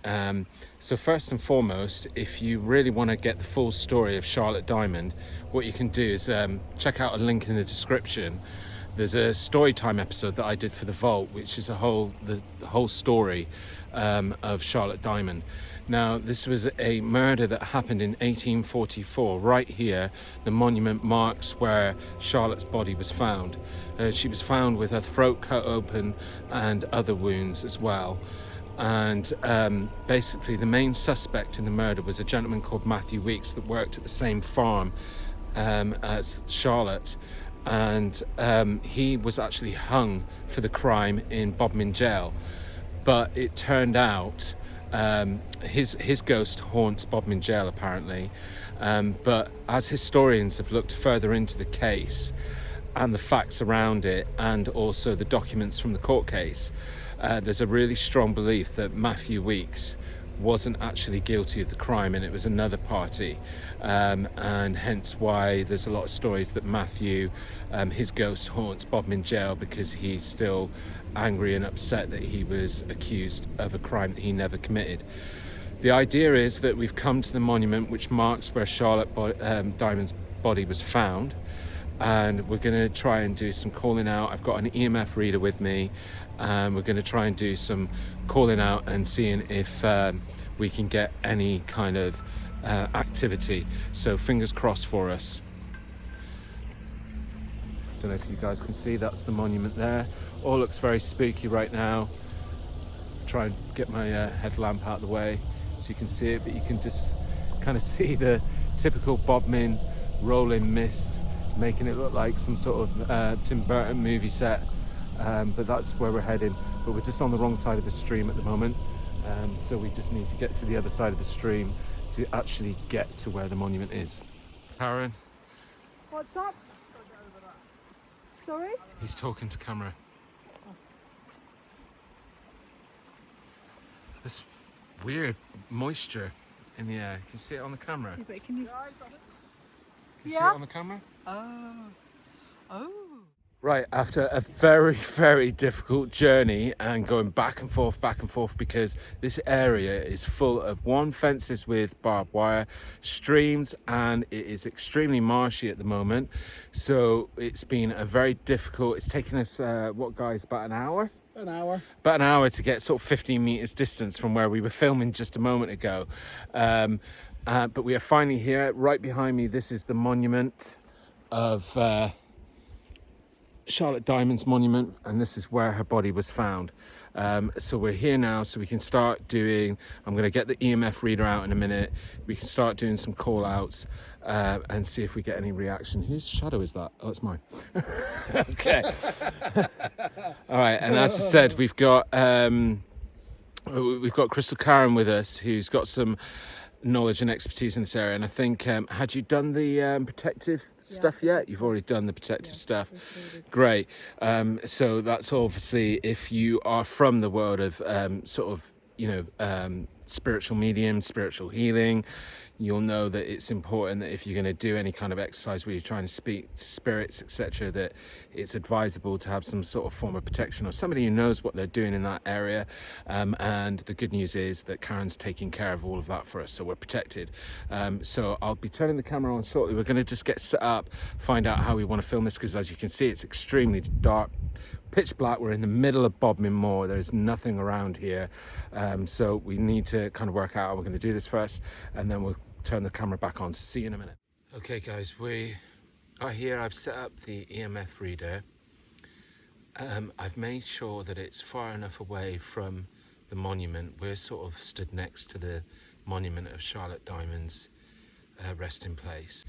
So first and foremost, if you really want to get the full story of Charlotte Dymond, what you can do is check out a link in the description. There's a story time episode that I did for The Vault, which is the whole story of Charlotte Dymond. Now, this was a murder that happened in 1844. Right here, the monument marks where Charlotte's body was found. She was found with her throat cut open and other wounds as well. And basically, the main suspect in the murder was a gentleman called Matthew Weeks that worked at the same farm as Charlotte. And he was actually hung for the crime in Bodmin jail. But it turned out his ghost haunts Bodmin jail apparently, but as historians have looked further into the case and the facts around it, and also the documents from the court case, there's a really strong belief that Matthew Weeks wasn't actually guilty of the crime and it was another party, and hence why there's a lot of stories that Matthew, his ghost haunts Bodmin jail because he's still angry and upset that he was accused of a crime that he never committed. The idea is that we've come to the monument which marks where Charlotte Dymond's body was found, and we're going to try and do some calling out. I've got an EMF reader with me, and we're going to try and do some calling out and seeing if we can get any kind of activity. So fingers crossed for us. Don't know if you guys can see, that's the monument there. All looks very spooky right now. Try and get my headlamp out of the way so you can see it, but you can just kind of see the typical Bodmin rolling mist, making it look like some sort of Tim Burton movie set. But that's where we're heading. But we're just on the wrong side of the stream at the moment. So we just need to get to the other side of the stream to actually get to where the monument is. Karen? What's up? Sorry? He's talking to camera. This weird moisture in the air. Can you see it on the camera? Yeah, but can you... Can you see it on the camera? Oh. Right, after a very, very difficult journey and going back and forth because this area is full of fences with barbed wire, streams, and it is extremely marshy at the moment. So it's been a very difficult, it's taken us, about an hour? About an hour to get sort of 15 meters distance from where we were filming just a moment ago. But we are finally here. Right behind me, this is the monument of Charlotte Dymond's monument, and this is where her body was found. So we're here now, so we can start doing, I'm going to get the EMF reader out in a minute. We can start doing some call outs and see if we get any reaction. Whose shadow is that? Oh, it's mine. Okay. All right, and as I said, we've got Crystal Karen with us, who's got some knowledge and expertise in this area. And I think, had you done the protective stuff yet? You've already done the protective stuff. Great. So that's obviously, if you are from the world of spiritual medium, spiritual healing, you'll know that it's important that if you're going to do any kind of exercise where you're trying to speak to spirits, etc., that it's advisable to have some sort of form of protection or somebody who knows what they're doing in that area. And the good news is that Karen's taking care of all of that for us, so we're protected. So I'll be turning the camera on shortly. We're going to just get set up, find out how we want to film this, because as you can see, it's extremely dark, pitch black. We're in the middle of Bodmin Moor. There's nothing around here. So we need to kind of work out how we're going to do this first, and then we'll turn the camera back on. So see you in a minute. Okay guys, we are here. I've set up the EMF reader. I've made sure that it's far enough away from the monument. We're sort of stood next to the monument of Charlotte Dymond's resting place.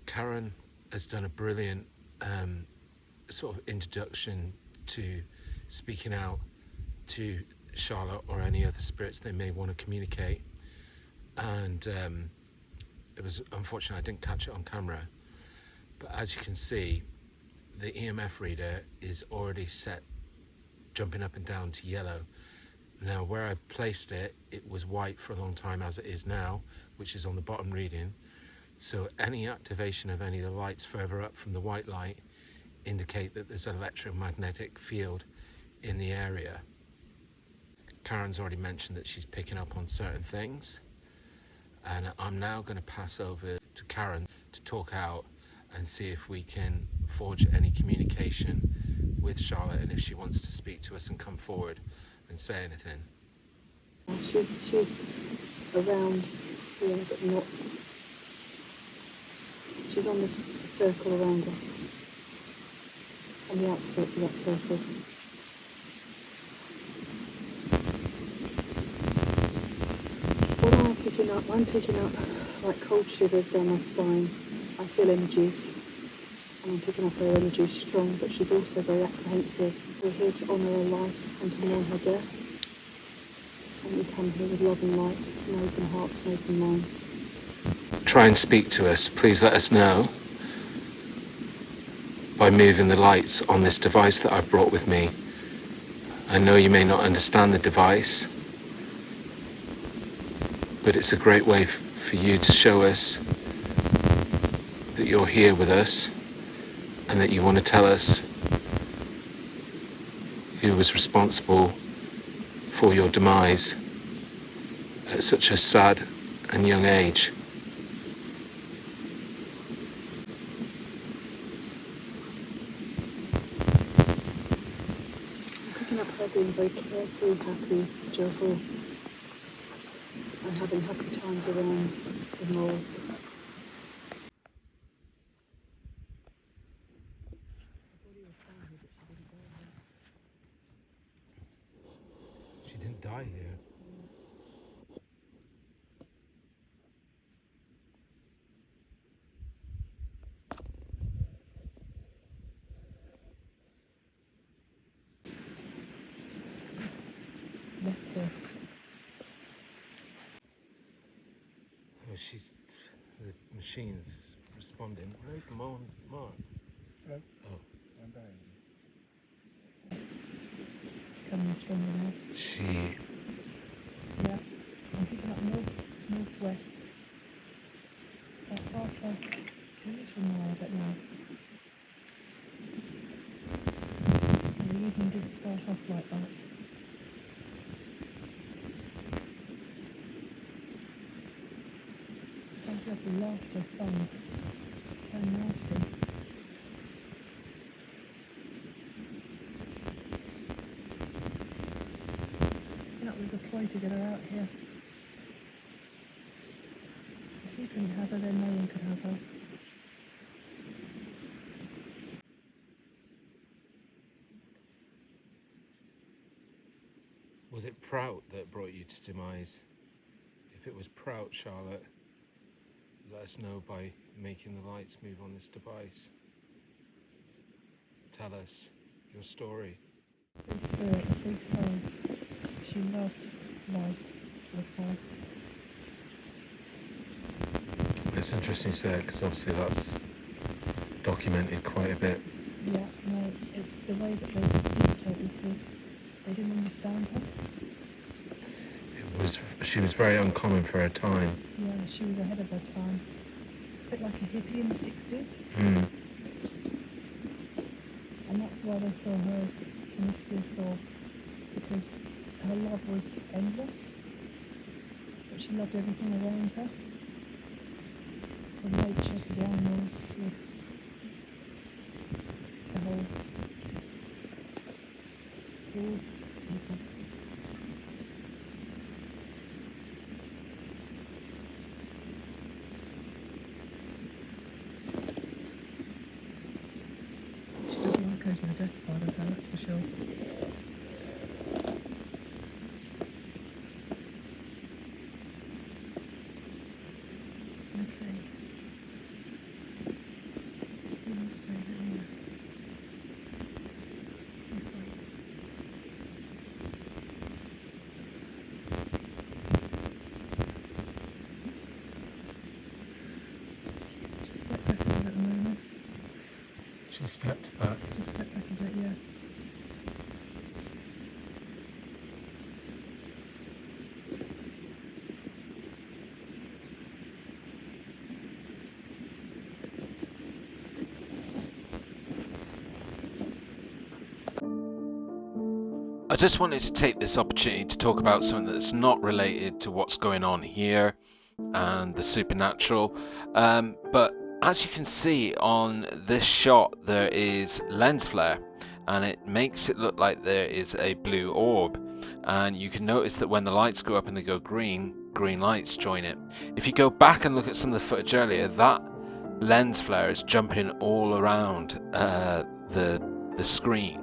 Karen has done a brilliant sort of introduction to speaking out to Charlotte or any other spirits they may want to communicate. And it was unfortunate I didn't catch it on camera, but as you can see, the EMF reader is already set, jumping up and down to yellow. Now where I placed it, it was white for a long time, as it is now, which is on the bottom reading. So any activation of any of the lights further up from the white light indicate that there's an electromagnetic field in the area. Karen's already mentioned that she's picking up on certain things, and I'm now going to pass over to Karen to talk out and see if we can forge any communication with Charlotte, and if she wants to speak to us and come forward and say anything. She's around here, but not. She's on the circle around us, on the outskirts of that circle. What am I picking up? I'm picking up like cold shivers down my spine. I feel energies, and I'm picking up her energy strong, but she's also very apprehensive. We're here to honour her life and to mourn her death. And we come here with love and light, and open hearts and open minds. Try and speak to us. Please let us know by moving the lights on this device that I've brought with me. I know you may not understand the device, but it's a great way for you to show us that you're here with us and that you want to tell us who was responsible for your demise at such a sad and young age. I'm picking up her being very carefree, happy, joyful, and having happy times around the moors. She didn't die here. Left here. Oh, the machine's responding. Where's the mark? Hello. Oh. I'm down. She's coming stronger now. She. Yeah. I'm picking up northwest. About half a minute from now, I don't know. And the evening didn't start off like that. It started off with laughter, fun, turned nasty. That was a ploy to get her out here. If he couldn't have her, then no one could have her. Was it Prout that brought you to demise? If it was Prout, Charlotte, let us know by making the lights move on this device. Tell us your story. Free spirit, a free soul. She loved life to the full. It's interesting you say that, because obviously that's documented quite a bit. Yeah, no, it's the way that they perceived her because they didn't understand her. She was very uncommon for her time. Yeah, she was ahead of her time. A bit like a hippie in the 60s. Mm. And that's why they saw her as promiscuous, or because her love was endless. But she loved everything around her. From nature to the animals to the whole, to all people. She doesn't want to go to the death part of her, that's for sure. Okay. What do you say that here? She stepped back. Just step back a bit, yeah. I just wanted to take this opportunity to talk about something that's not related to what's going on here and the supernatural, but as you can see on this shot, there is lens flare, and it makes it look like there is a blue orb, and you can notice that when the lights go up and they go green lights join it. If you go back and look at some of the footage earlier, that lens flare is jumping all around the screen.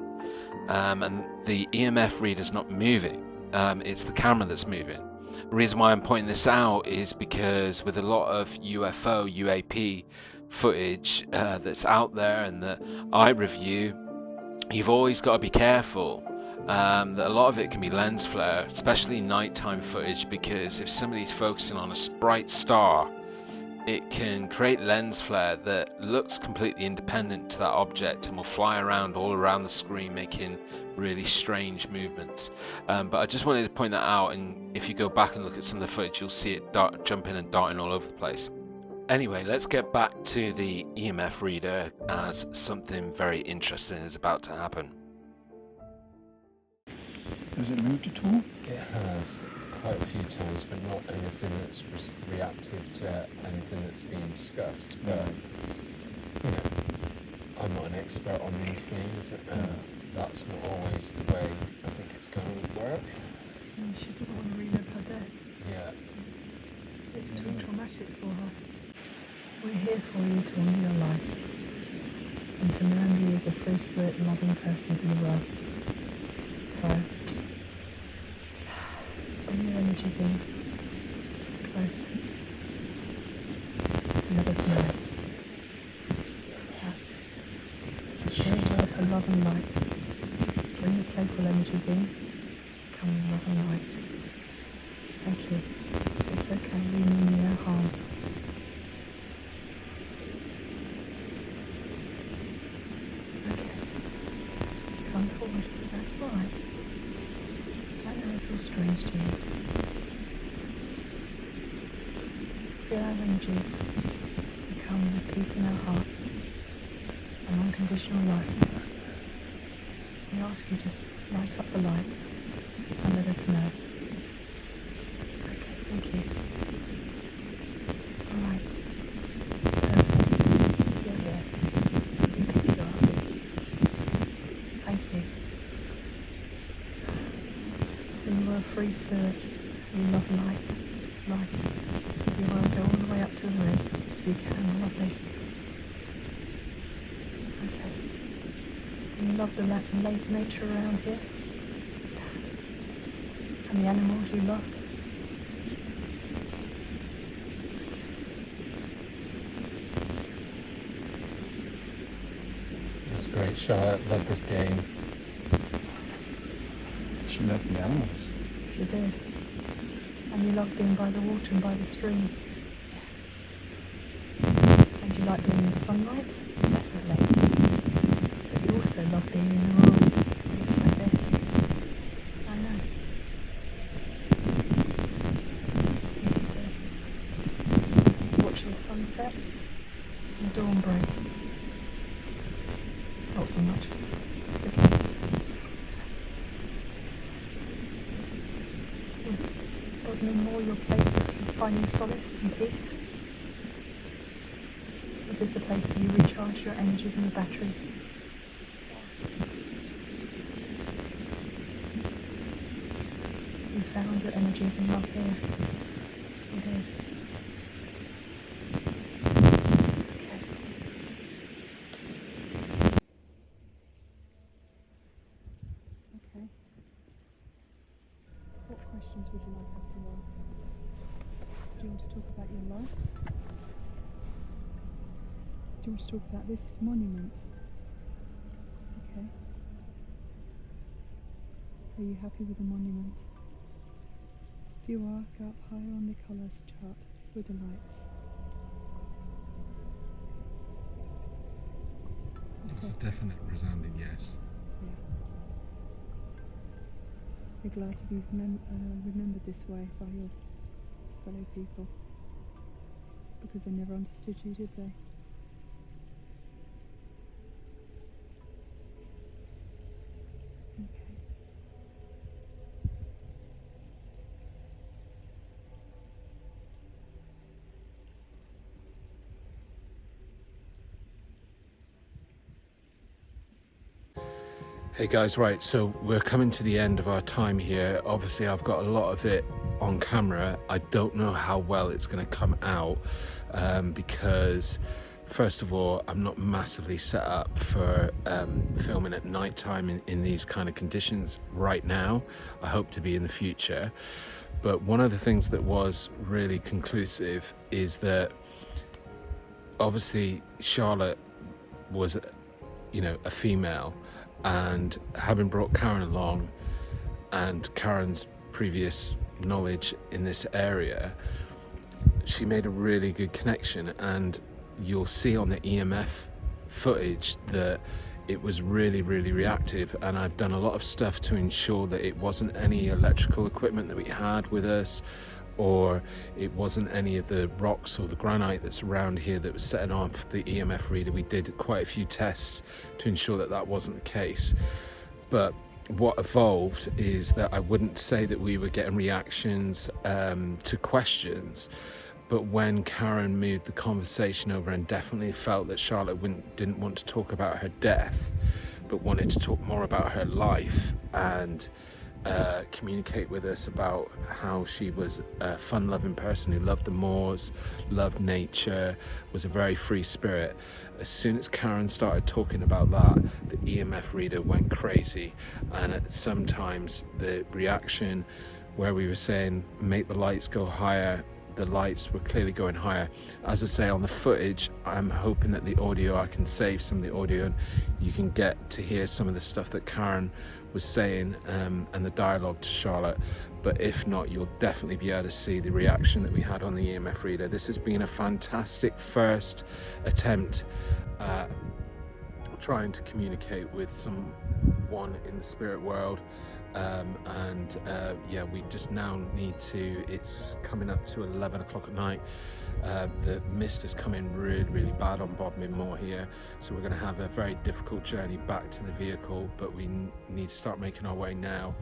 And the EMF reader's not moving, it's the camera that's moving. The reason why I'm pointing this out is because with a lot of UFO, UAP footage that's out there and that I review, you've always got to be careful that a lot of it can be lens flare, especially nighttime footage, because if somebody's focusing on a bright star, it can create lens flare that looks completely independent to that object and will fly around all around the screen, making really strange movements. But I just wanted to point that out, and if you go back and look at some of the footage, you'll see it jumping and darting all over the place. Anyway, let's get back to the EMF reader, as something very interesting is about to happen. Has it moved at all? It has. Quite a few times, but not anything that's reactive to anything that's being discussed. But you know, I'm not an expert on these things. That's not always the way I think it's going to work. And she doesn't want to relive her death. Yeah. It's too traumatic for her. We're here for you to honour your life and to remember you as a free spirit, loving person that you were. So, bring your energies in, close. Let us know. That's it. Share with her love and light. Bring your playful energies in. Come in love and light. Thank you. It's okay. We mean you no harm. Okay. Come forward. That's all right. I know it's all strange to you. Feel our energies. We come with peace in our hearts and unconditional love. We ask you to light up the lights and let us know. Okay, thank you. All right. Perfect. You're here. You can go up. Thank you. So you are a free spirit. You love light, life. If you want to go all the way up to the red, you can. Lovely. Okay. You love the nature around here? And the animals you loved? That's great, Charlotte. Love this game. She loved the animals. She did. And you loved being by the water and by the stream. And you like being in the sunlight? Definitely. But you also love being in the arms. Things like this. I know. You watch the sunsets and dawn break. Not so much. Okay. Was Bodmin Moor your place of finding solace and peace? Is this the place that you recharge your energies and your batteries? You found your energies and love here. You did. Okay. Okay. What questions would you like us to ask? Do you want to talk about your life? Do you want to talk about this monument? Okay. Are you happy with the monument? If you are, go up higher on the colours chart with the lights. It's a definite resounding yes. Yeah. Be glad to be remembered this way by your fellow people, because they never understood you, did they? Okay. Hey guys, right, so we're coming to the end of our time here. Obviously I've got a lot of it on camera. I don't know how well it's going to come out because first of all, I'm not massively set up for filming at night time in these kind of conditions right now. I hope to be in the future. But one of the things that was really conclusive is that obviously Charlotte was, you know, a female, and having brought Karen along and Karen's previous knowledge in this area, she made a really good connection. And you'll see on the EMF footage that it was really reactive, and I've done a lot of stuff to ensure that it wasn't any electrical equipment that we had with us, or it wasn't any of the rocks or the granite that's around here that was setting off the EMF reader. We did quite a few tests to ensure that that wasn't the case. But what evolved is that I wouldn't say that we were getting reactions to questions, but when Karen moved the conversation over and definitely felt that Charlotte didn't want to talk about her death, but wanted to talk more about her life and communicate with us about how she was a fun-loving person who loved the moors, loved nature, was a very free spirit. As soon as Karen started talking about that, the EMF reader went crazy, and sometimes the reaction where we were saying make the lights go higher, the lights were clearly going higher. As I say, on the footage, I'm hoping that the audio, I can save some of the audio and you can get to hear some of the stuff that Karen was saying and the dialogue to Charlotte. But if not, you'll definitely be able to see the reaction that we had on the EMF reader. This has been a fantastic first attempt at trying to communicate with someone in the spirit world. Yeah, we just now need to, it's coming up to 11 o'clock at night. The mist is coming really bad on Bodmin Moor here, so we're going to have a very difficult journey back to the vehicle, but we need to start making our way now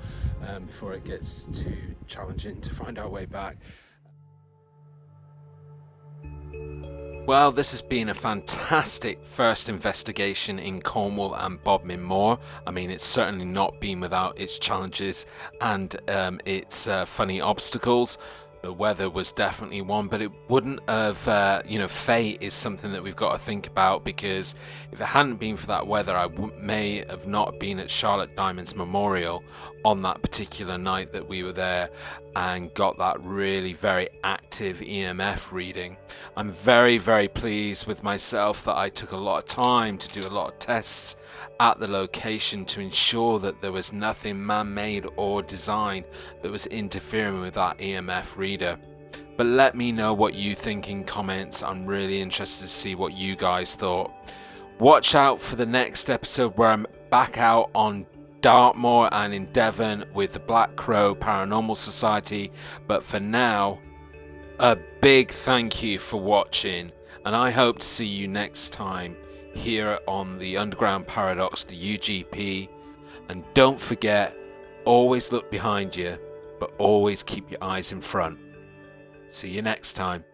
before it gets too challenging to find our way back. Well, this has been a fantastic first investigation in Cornwall and Bodmin Moor. I mean, it's certainly not been without its challenges and its funny obstacles. The weather was definitely one, but it wouldn't have, you know, fate is something that we've got to think about, because if it hadn't been for that weather, I may have not been at Charlotte Dymond's memorial on that particular night that we were there and got that really very active EMF reading. I'm very pleased with myself that I took a lot of time to do a lot of tests at the location to ensure that there was nothing man-made or designed that was interfering with that EMF reader. But let me know what you think in comments. I'm really interested to see what you guys thought. Watch out for the next episode where I'm back out on Dartmoor and in Devon with the Black Crow Paranormal Society. But for now, a big thank you for watching, and I hope to see you next time here on the Underground Paradox, the UGP. And don't forget, always look behind you, but always keep your eyes in front. See you next time.